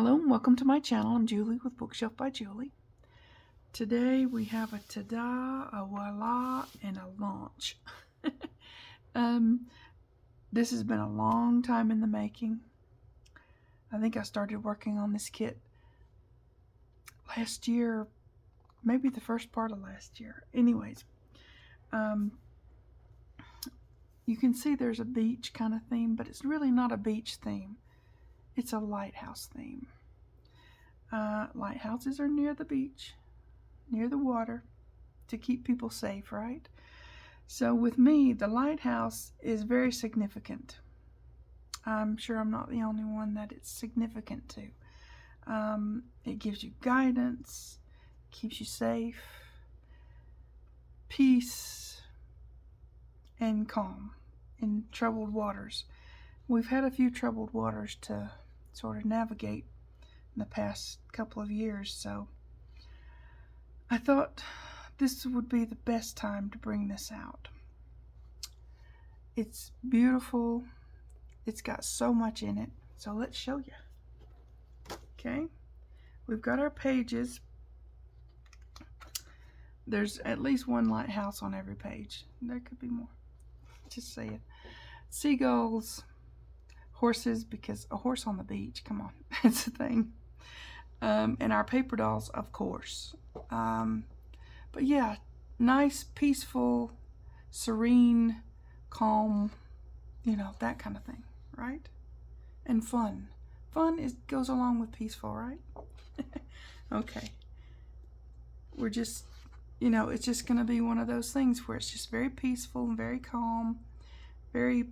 Hello and welcome to my channel. I'm Julie with Bookshelf by Julie. Today we have a ta-da, a voila, and a launch. This has been a long time in the making. I think I started working on this kit last year, maybe the first part of last year. Anyways, you can see there's a beach kind of theme, but it's really not a beach theme. It's a lighthouse theme. Lighthouses are near the beach, near the water, to keep people safe, right? So with me, the lighthouse is very significant. I'm sure I'm not the only one that it's significant to. It gives you guidance, keeps you safe, peace, and calm in troubled waters. We've had a few troubled waters to sort of navigate in the past couple of years, so I thought this would be the best time to bring this out. It's beautiful. It's got so much in it, so let's show you. Okay, we've got our pages. There's at least one lighthouse on every page. There could be more. Just say it. Seagulls, horses, because a horse on the beach, come on, that's a thing. And our paper dolls, of course. But yeah, nice, peaceful, serene, calm, you know, that kind of thing, right? And fun. Fun goes along with peaceful, right? Okay. We're just, you know, it's just going to be one of those things where it's just very peaceful and very calm, very,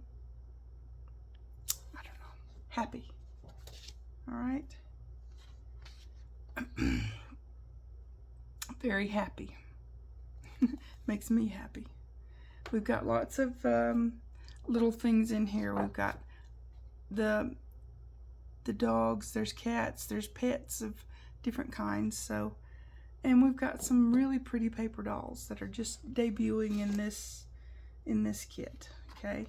I don't know, happy. All right? Very happy. Makes me happy. We've got lots of little things in here. We've got the dogs, there's cats, there's pets of different kinds. So, and we've got some really pretty paper dolls that are just debuting in this kit. Okay.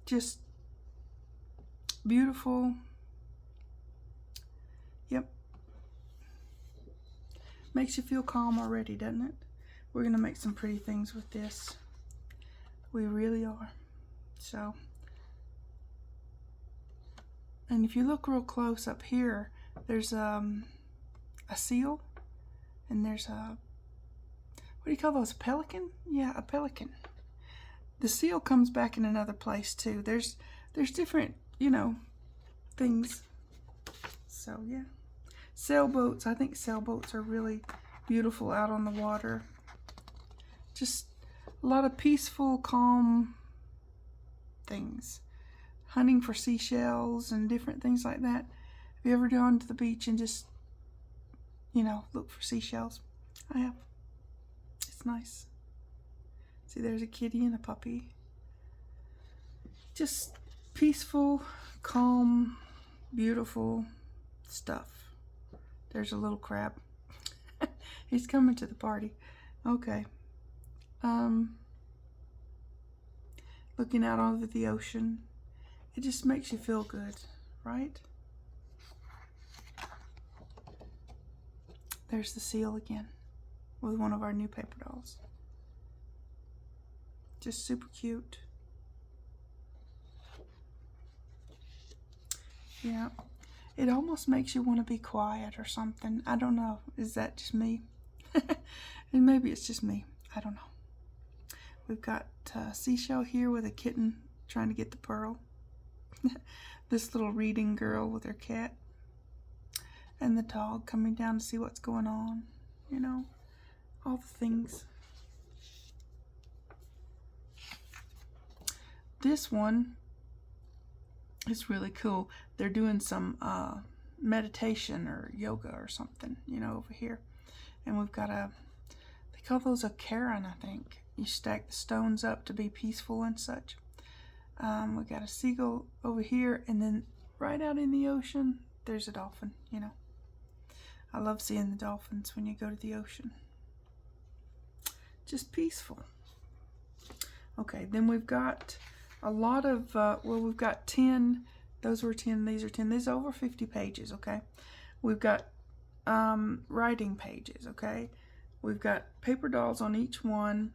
Just beautiful. Yep. Makes you feel calm already, doesn't it? We're going to make some pretty things with this. We really are. So, and if you look real close up here, there's a seal, and there's a, what do you call those, a pelican? Yeah, a pelican. The seal comes back in another place too. There's different, you know, things. So yeah. Sailboats. I think sailboats are really beautiful out on the water. Just a lot of peaceful, calm things. Hunting for seashells and different things like that. Have you ever gone to the beach and just, you know, look for seashells? I have. It's nice. See, there's a kitty and a puppy. Just peaceful, calm, beautiful stuff. There's a little crab. He's coming to the party. Okay. Looking out over the ocean. It just makes you feel good, right? There's the seal again with one of our new paper dolls. Just super cute. Yeah. It almost makes you want to be quiet or something. I don't know. Is that just me? And maybe it's just me. I don't know. We've got a seashell here with a kitten trying to get the pearl. This little reading girl with her cat. And the dog coming down to see what's going on. You know, all the things. This one is really cool. They're doing some meditation or yoga or something, you know, over here. And we've got they call those a cairn, I think. You stack the stones up to be peaceful and such. We've got a seagull over here, and then right out in the ocean, there's a dolphin, you know. I love seeing the dolphins when you go to the ocean. Just peaceful. Okay, then we've got a lot of, well, we've got 10, those were 10, these are 10, these are over 50 pages, okay? We've got writing pages, okay? We've got paper dolls on each one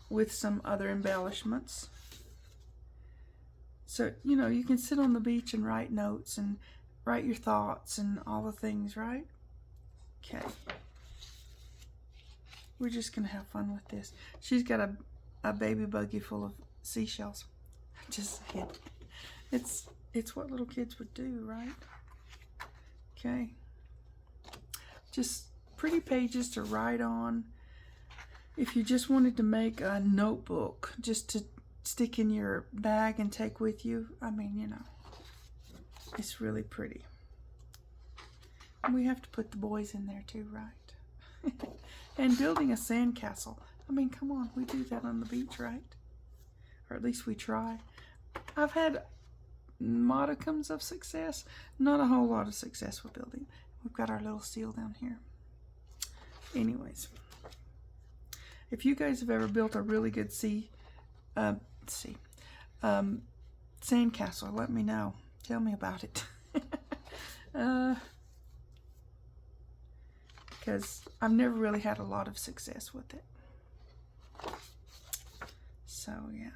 with some other embellishments. So, you know, you can sit on the beach and write notes and write your thoughts and all the things, right? Okay. We're just going to have fun with this. She's got a baby buggy full of seashells. Just saying. It's what little kids would do, right? Okay. Just pretty pages to write on. If you just wanted to make a notebook just to stick in your bag and take with you, I mean, you know, it's really pretty. And we have to put the boys in there too, right? And building a sandcastle. I mean, come on, we do that on the beach, right? Or at least we try. I've had modicums of success, not a whole lot of success with building. We've got our little seal down here. Anyways, if you guys have ever built a really good sandcastle, let me know. Tell me about it. Because I've never really had a lot of success with it. So yeah,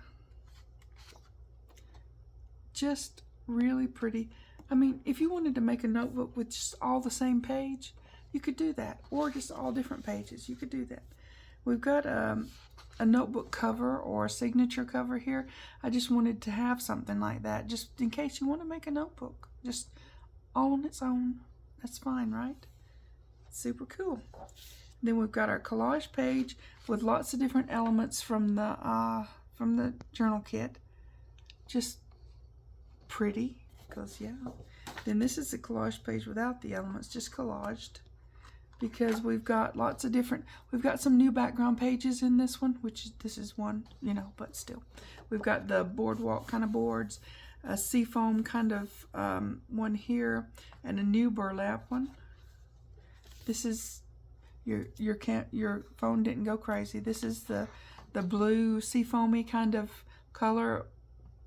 just really pretty. I mean, if you wanted to make a notebook with just all the same page, you could do that, or just all different pages, you could do that. We've got a notebook cover or a signature cover here. I just wanted to have something like that, just in case you want to make a notebook, just all on its own. That's fine, right? Super cool. Then we've got our collage page with lots of different elements from the journal kit. Just pretty, because yeah. Then this is the collage page without the elements, just collaged, because we've got lots of different, we've got some new background pages in this one, which this is one, you know, but still. We've got the boardwalk kind of boards, a seafoam kind of one here, and a new burlap one. This is your phone didn't go crazy. This is the blue seafoamy kind of color,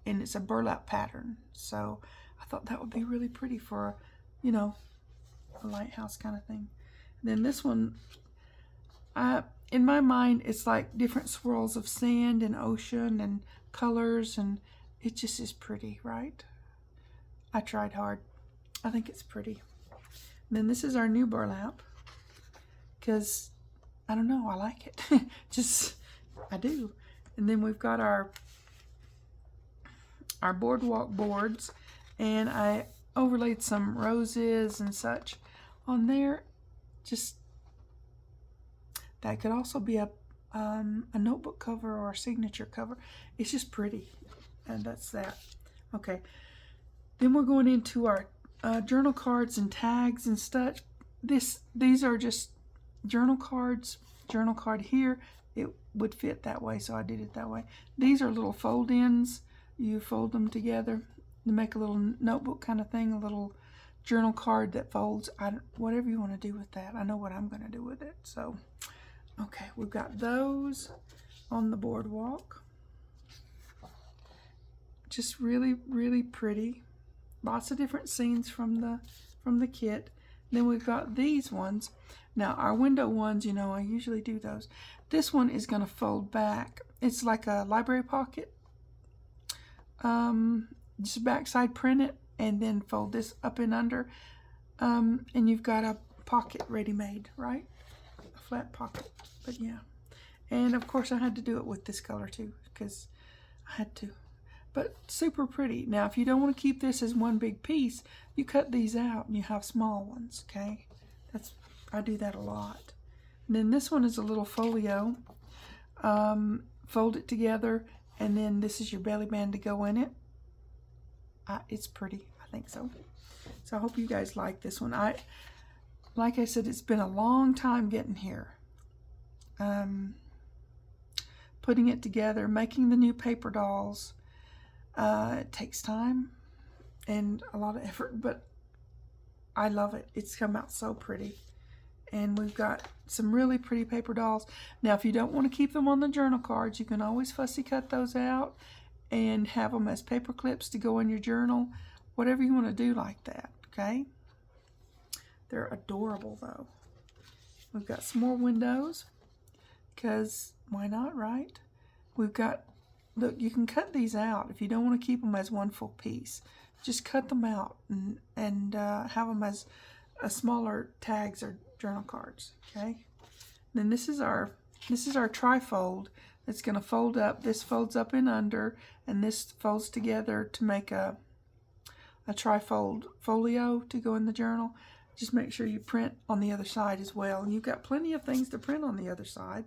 and it's a burlap pattern. So I thought that would be really pretty for, you know, a lighthouse kind of thing. And then this one, in my mind, it's like different swirls of sand and ocean and colors, and it just is pretty, right? I tried hard. I think it's pretty. And then this is our new burlap, because I don't know, I like it. Just, I do. And then we've got our boardwalk boards, and I overlaid some roses and such on there. Just, that could also be a notebook cover or a signature cover. It's just pretty, and that's that. Okay, then we're going into our journal cards and tags and stuff. These are just journal cards. Journal card here, it would fit that way, so I did it that way. These are little fold-ins. You fold them together to make a little notebook kind of thing, a little journal card that folds. Whatever you want to do with that. I know what I'm going to do with it. So, okay, we've got those on the boardwalk. Just really, really pretty. Lots of different scenes from the kit. Then we've got these ones. Now, our window ones, you know, I usually do those. This one is going to fold back. It's like a library pocket. Just backside print it and then fold this up and under. And you've got a pocket ready made, right? A flat pocket, but yeah. And of course I had to do it with this color too, because I had to. But super pretty. Now, if you don't want to keep this as one big piece, you cut these out and you have small ones, okay? I do that a lot. And then this one is a little folio. Fold it together, and then this is your belly band to go in it. It's pretty, I think so. So I hope you guys like this one. Like I said, it's been a long time getting here. Putting it together, making the new paper dolls. It takes time and a lot of effort, but I love it. It's come out so pretty. And we've got some really pretty paper dolls. Now, if you don't want to keep them on the journal cards, you can always fussy cut those out and have them as paper clips to go in your journal. Whatever you want to do like that, okay? They're adorable though. We've got some more windows, because why not, right? We've got, look, you can cut these out if you don't want to keep them as one full piece. Just cut them out and have them as smaller tags or journal cards, okay? Then this is our trifold. It's going to fold up. This folds up and under, and this folds together to make a trifold folio to go in the journal. Just make sure you print on the other side as well. And you've got plenty of things to print on the other side.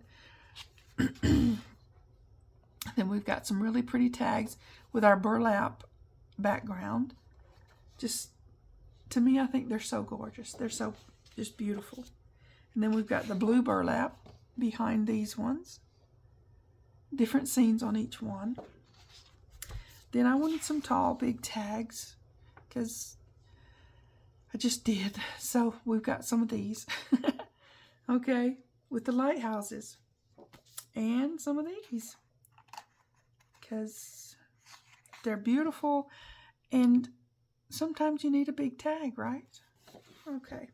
Then we've got some really pretty tags with our burlap background. Just, to me, I think they're so gorgeous. They're so just beautiful. And then we've got the blue burlap behind these ones. Different scenes on each one. Then I wanted some tall, big tags, because I just did. So we've got some of these. Okay, with the lighthouses. And some of these, because they're beautiful, and sometimes you need a big tag, right? Okay.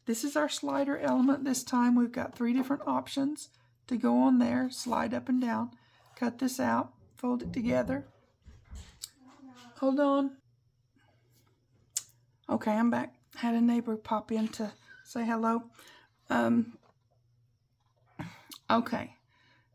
This is our slider element this time. We've got 3 different options to go on there. Slide up and down. Cut this out. Fold it together. Hold on. Okay, I'm back. Had a neighbor pop in to say hello. Okay.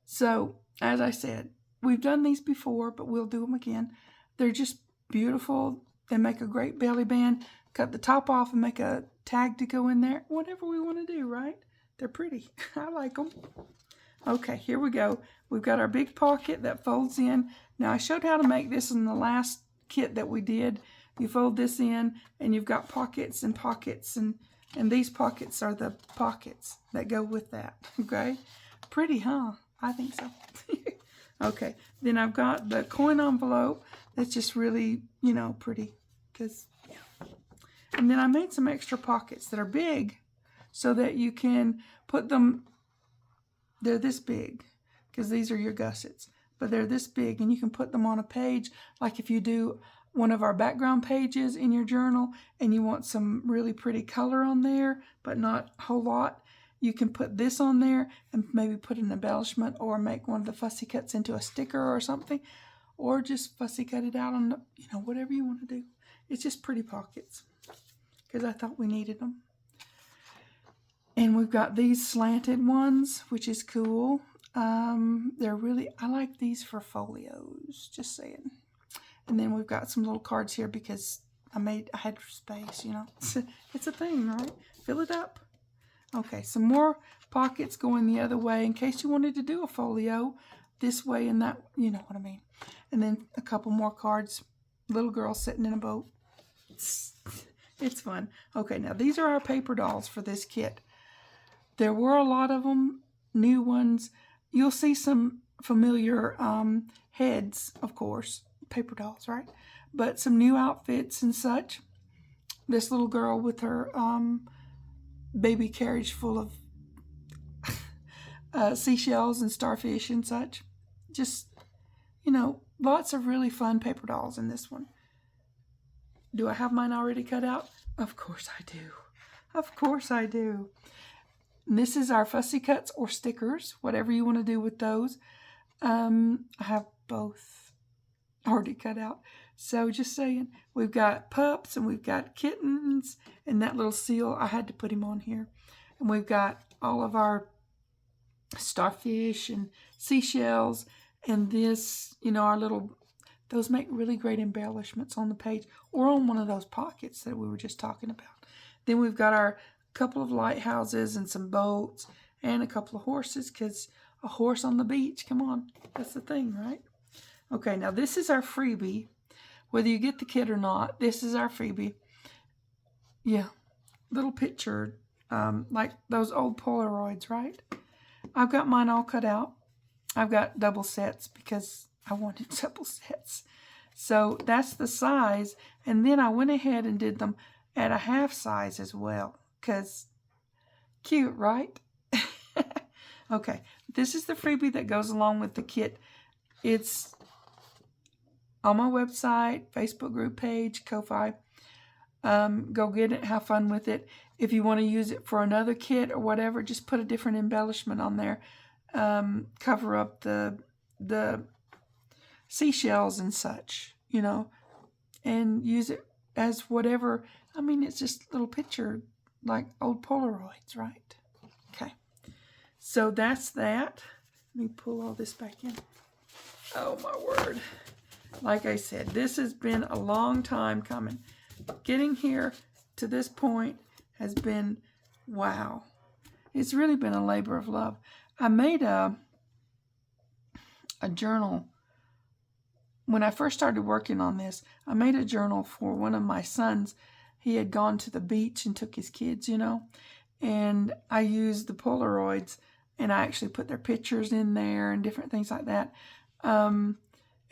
So, as I said, we've done these before, but we'll do them again. They're just beautiful. They make a great belly band. Cut the top off and make a tag to go in there. Whatever we want to do, right? They're pretty. I like them. Okay, here we go. We've got our big pocket that folds in. Now, I showed how to make this in the last kit that we did. You fold this in, and you've got pockets and pockets, and these pockets are the pockets that go with that, okay? Pretty, huh? I think so. Okay, then I've got the coin envelope that's just really, you know, pretty, because, yeah. And then I made some extra pockets that are big so that you can put them, they're this big, because these are your gussets, but they're this big, and you can put them on a page, like if you do one of our background pages in your journal and you want some really pretty color on there, but not a whole lot, you can put this on there and maybe put an embellishment or make one of the fussy cuts into a sticker or something, or just fussy cut it out on the, you know, whatever you want to do. It's just pretty pockets, because I thought we needed them. And we've got these slanted ones, which is cool. They're really, I like these for folios, just saying. And then we've got some little cards here because I had space, you know. It's a thing, right? Fill it up. Okay, some more pockets going the other way in case you wanted to do a folio this way and that, you know what I mean. And then a couple more cards. Little girl sitting in a boat. It's fun. Okay, now these are our paper dolls for this kit. There were a lot of them, new ones. You'll see some familiar heads, of course, paper dolls, right? But some new outfits and such. This little girl with her baby carriage full of seashells and starfish and such. Just, you know, lots of really fun paper dolls in this one. Do I have mine already cut out? Of course I do. Of course I do. And this is our fussy cuts or stickers, whatever you want to do with those. I have both already cut out. So just saying, we've got pups and we've got kittens, and that little seal, I had to put him on here. And we've got all of our starfish and seashells, and this, you know, our little, those make really great embellishments on the page or on one of those pockets that we were just talking about. Then we've got our couple of lighthouses and some boats and a couple of horses, because a horse on the beach, come on, that's the thing, right? Okay, now this is our freebie. Whether you get the kit or not, this is our freebie. Yeah, little picture, like those old Polaroids, right? I've got mine all cut out. I've got double sets because I wanted double sets. So that's the size. And then I went ahead and did them at a half size as well, because cute, right? Okay, this is the freebie that goes along with the kit. It's on my website, Facebook group page, Ko-Fi. Go get it, have fun with it. If you want to use it for another kit or whatever, just put a different embellishment on there. Cover up the seashells and such, you know, and use it as whatever. I mean, it's just a little picture like old Polaroids, right? Okay. So that's that. Let me pull all this back in. Oh, my word. Like I said, this has been a long time coming. Getting here to this point has been, wow. It's really been a labor of love. I made a journal. When I first started working on this, I made a journal for one of my sons. He had gone to the beach and took his kids, you know, and I used the Polaroids, and I actually put their pictures in there and different things like that, and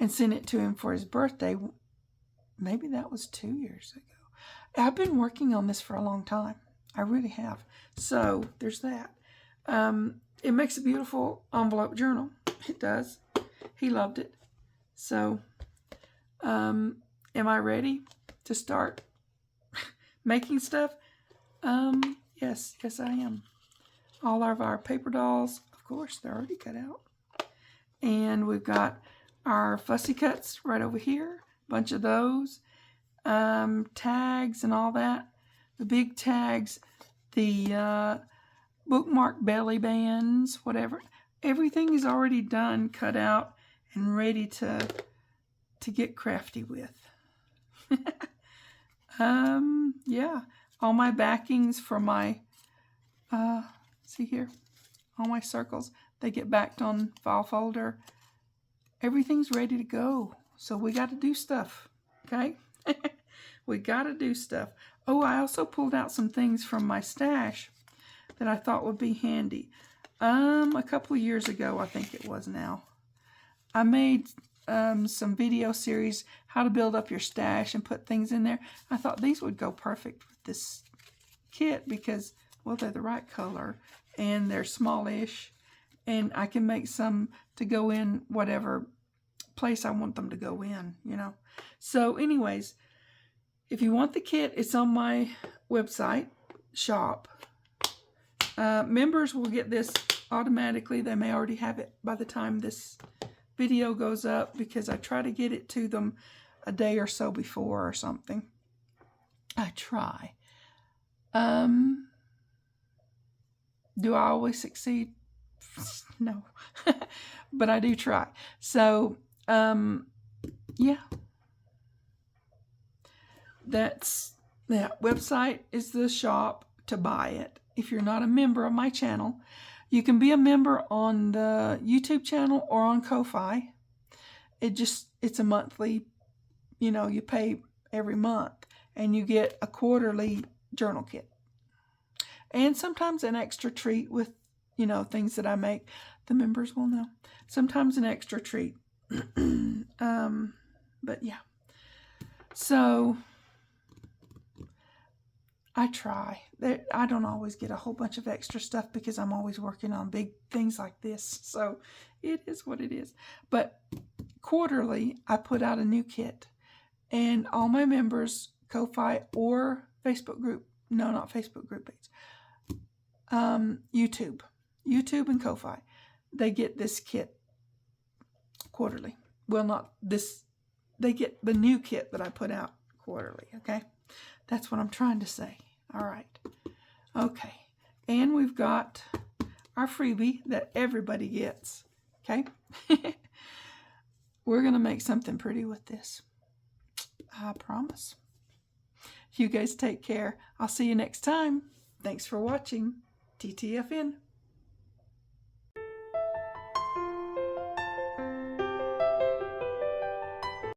sent it to him for his birthday. Maybe that was 2 years ago. I've been working on this for a long time. I really have. So there's that. It makes a beautiful envelope journal. It does. He loved it. So, am I ready to start making stuff? Yes, I am. All of our paper dolls, of course, they're already cut out. And we've got our fussy cuts right over here. A bunch of those. Tags and all that. The big tags. The bookmark belly bands, whatever. Everything is already done, cut out, and ready to get crafty with. Yeah, all my backings for my see here, all my circles, they get backed on file folder. Everything's ready to go. So we got to do stuff, okay? We got to do stuff. Oh, I also pulled out some things from my stash that I thought would be handy. A couple of years ago, I think it was now, I made some video series, how to build up your stash and put things in there. I thought these would go perfect with this kit because, well, they're the right color and they're smallish, and I can make some to go in whatever place I want them to go in, you know. So anyways, if you want the kit, it's on my website, shop. Members will get this automatically. They may already have it by the time this video goes up because I try to get it to them a day or so before or something. I try. Do I always succeed? No. But I do try. So, yeah. That website is the shop to buy it. If you're not a member of my channel, you can be a member on the YouTube channel or on Ko-Fi. It's a monthly, you know, you pay every month and you get a quarterly journal kit. And sometimes an extra treat with, you know, things that I make. The members will know. Sometimes an extra treat. But yeah. So I try. I don't always get a whole bunch of extra stuff because I'm always working on big things like this. So it is what it is. But quarterly, I put out a new kit. And all my members, Ko-Fi or Facebook group, no, not Facebook group page, YouTube and Ko-Fi, they get this kit quarterly. Well, not this, they get the new kit that I put out quarterly, okay? That's what I'm trying to say. All right. Okay. And we've got our freebie that everybody gets, okay? We're going to make something pretty with this. I promise. You guys take care. I'll see you next time. Thanks for watching. TTFN.